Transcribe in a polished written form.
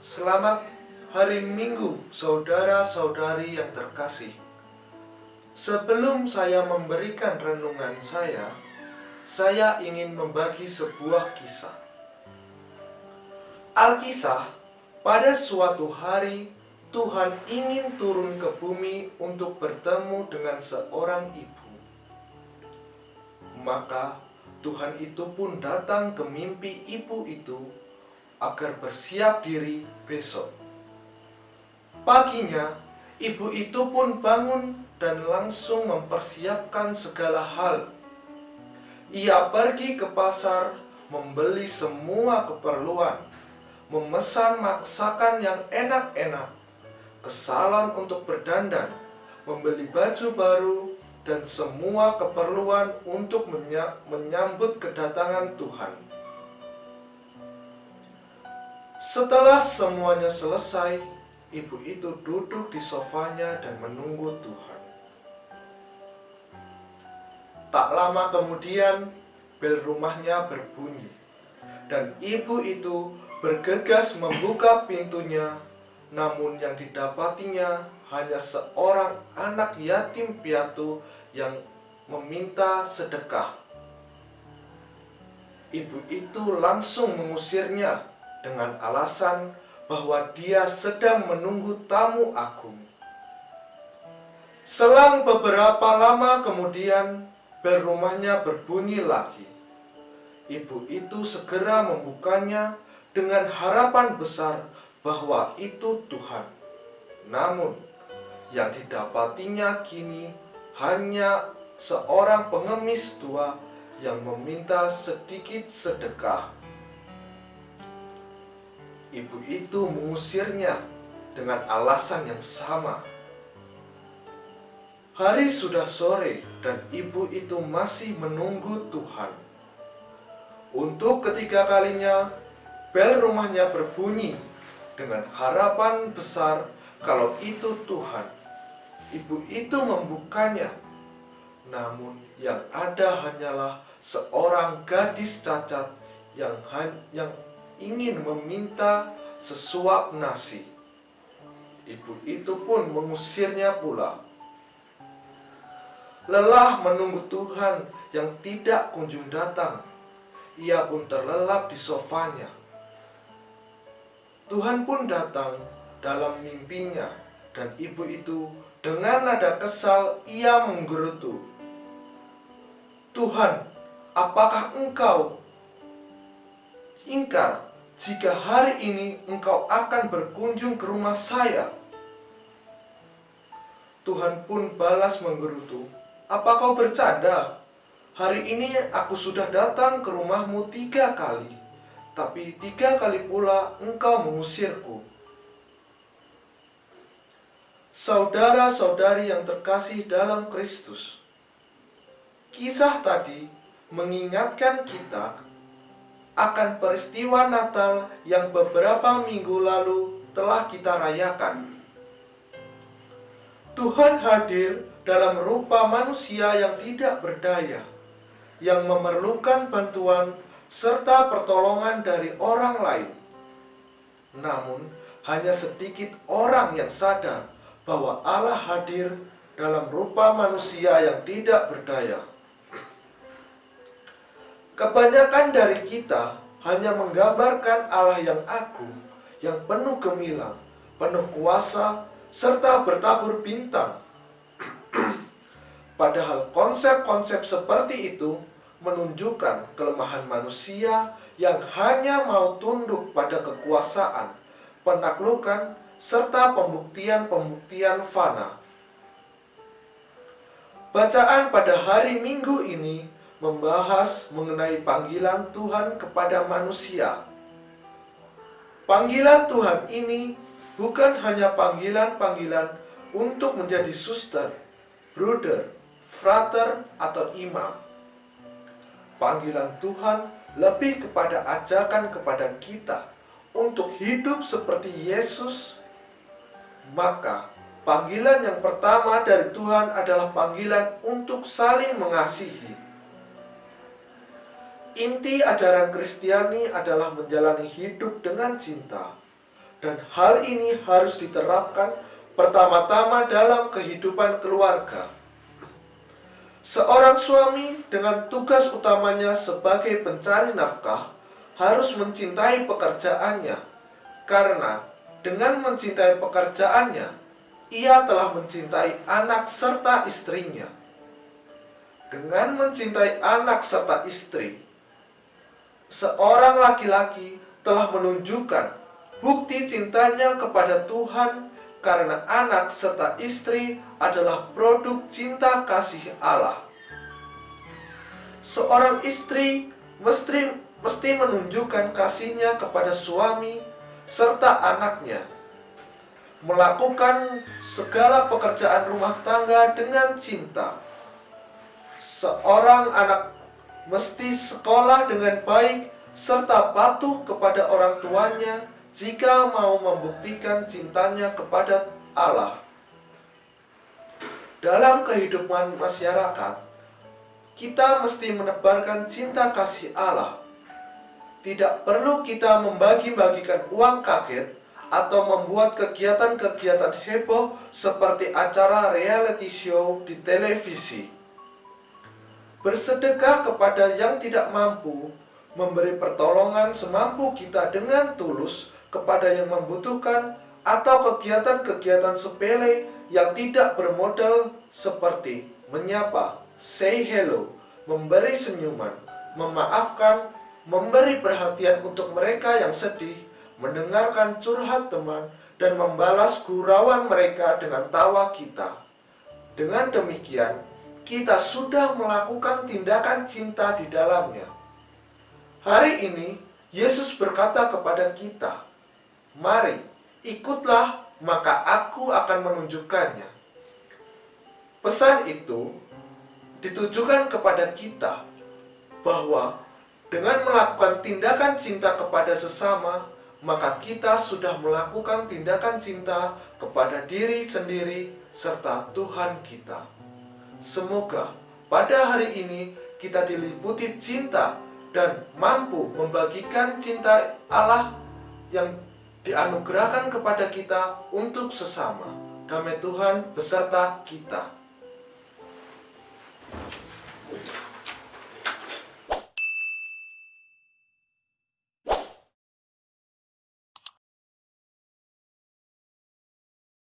Selamat hari Minggu, saudara-saudari yang terkasih. Sebelum saya memberikan renungan saya ingin membagi sebuah kisah. Alkisah, pada suatu hari Tuhan ingin turun ke bumi untuk bertemu dengan seorang ibu. Maka Tuhan itu pun datang ke mimpi ibu itu agar bersiap diri besok. Paginya, ibu itu pun bangun dan langsung mempersiapkan segala hal. Ia pergi ke pasar, membeli semua keperluan, memesan masakan yang enak-enak, ke salon untuk berdandan, membeli baju baru, dan semua keperluan untuk menyambut kedatangan Tuhan. Setelah semuanya selesai, ibu itu duduk di sofanya dan menunggu Tuhan. Tak lama kemudian, bel rumahnya berbunyi, dan ibu itu bergegas membuka pintunya, namun yang didapatinya hanya seorang anak yatim piatu yang meminta sedekah. Ibu itu langsung mengusirnya dengan alasan bahwa dia sedang menunggu tamu agung. Selang beberapa lama kemudian, bel rumahnya berbunyi lagi. Ibu itu segera membukanya dengan harapan besar bahwa itu Tuhan. Namun, yang didapatinya kini hanya seorang pengemis tua yang meminta sedikit sedekah. Ibu itu mengusirnya dengan alasan yang sama. Hari sudah sore dan ibu itu masih menunggu Tuhan. Untuk ketiga kalinya, bel rumahnya berbunyi dengan harapan besar kalau itu Tuhan. Ibu itu membukanya, namun yang ada hanyalah seorang gadis cacat yang ingin meminta sesuap nasi. Ibu itu pun mengusirnya pula. Lelah menunggu Tuhan yang tidak kunjung datang, ia pun terlelap di sofanya. Tuhan pun datang dalam mimpinya, dan ibu itu dengan nada kesal ia menggerutu, "Tuhan, apakah Engkau ingkar jika hari ini Engkau akan berkunjung ke rumah saya?" Tuhan pun balas menggerutu, "Apa kau bercanda? Hari ini aku sudah datang ke rumahmu 3 kali, tapi 3 kali pula engkau mengusirku." Saudara-saudari yang terkasih dalam Kristus, kisah tadi mengingatkan kita akan peristiwa Natal yang beberapa minggu lalu telah kita rayakan. Tuhan hadir dalam rupa manusia yang tidak berdaya, yang memerlukan bantuan serta pertolongan dari orang lain. Namun, hanya sedikit orang yang sadar bahwa Allah hadir dalam rupa manusia yang tidak berdaya. Kebanyakan dari kita hanya menggambarkan Allah yang agung, yang penuh gemilang, penuh kuasa, serta bertabur bintang. Padahal konsep-konsep seperti itu menunjukkan kelemahan manusia yang hanya mau tunduk pada kekuasaan, penaklukan, serta pembuktian-pembuktian fana. Bacaan pada hari Minggu ini membahas mengenai panggilan Tuhan kepada manusia. Panggilan Tuhan ini bukan hanya panggilan-panggilan untuk menjadi suster, bruder, frater, atau imam. Panggilan Tuhan lebih kepada ajakan kepada kita untuk hidup seperti Yesus. Maka panggilan yang pertama dari Tuhan adalah panggilan untuk saling mengasihi. Inti ajaran Kristiani adalah menjalani hidup dengan cinta, Dan hal ini harus diterapkan pertama-tama dalam kehidupan keluarga. Seorang suami dengan tugas utamanya sebagai pencari nafkah harus mencintai pekerjaannya, karena dengan mencintai pekerjaannya, ia telah mencintai anak serta istrinya. Dengan mencintai anak serta istri, seorang laki-laki telah menunjukkan bukti cintanya kepada Tuhan, karena anak serta istri adalah produk cinta kasih Allah. Seorang istri mesti menunjukkan kasihnya kepada suami serta anaknya, melakukan segala pekerjaan rumah tangga dengan cinta. Seorang anak mesti sekolah dengan baik serta patuh kepada orang tuanya jika mau membuktikan cintanya kepada Allah. Dalam kehidupan masyarakat, kita mesti menebarkan cinta kasih Allah. Tidak perlu kita membagi-bagikan uang kaget atau membuat kegiatan-kegiatan heboh seperti acara reality show di televisi. Bersedekah kepada yang tidak mampu, memberi pertolongan semampu kita dengan tulus kepada yang membutuhkan, atau kegiatan-kegiatan sepele yang tidak bermodal seperti menyapa, say hello, memberi senyuman, memaafkan, memberi perhatian untuk mereka yang sedih, mendengarkan curhat teman, dan membalas gurauan mereka dengan tawa kita. Dengan demikian, kita sudah melakukan tindakan cinta di dalamnya. Hari ini, Yesus berkata kepada kita, "Mari, ikutlah, maka aku akan menunjukkannya." Pesan itu ditujukan kepada kita bahwa dengan melakukan tindakan cinta kepada sesama, maka kita sudah melakukan tindakan cinta kepada diri sendiri serta Tuhan kita. Semoga pada hari ini kita diliputi cinta dan mampu membagikan cinta Allah yang dianugerahkan kepada kita untuk sesama. Damai Tuhan beserta kita.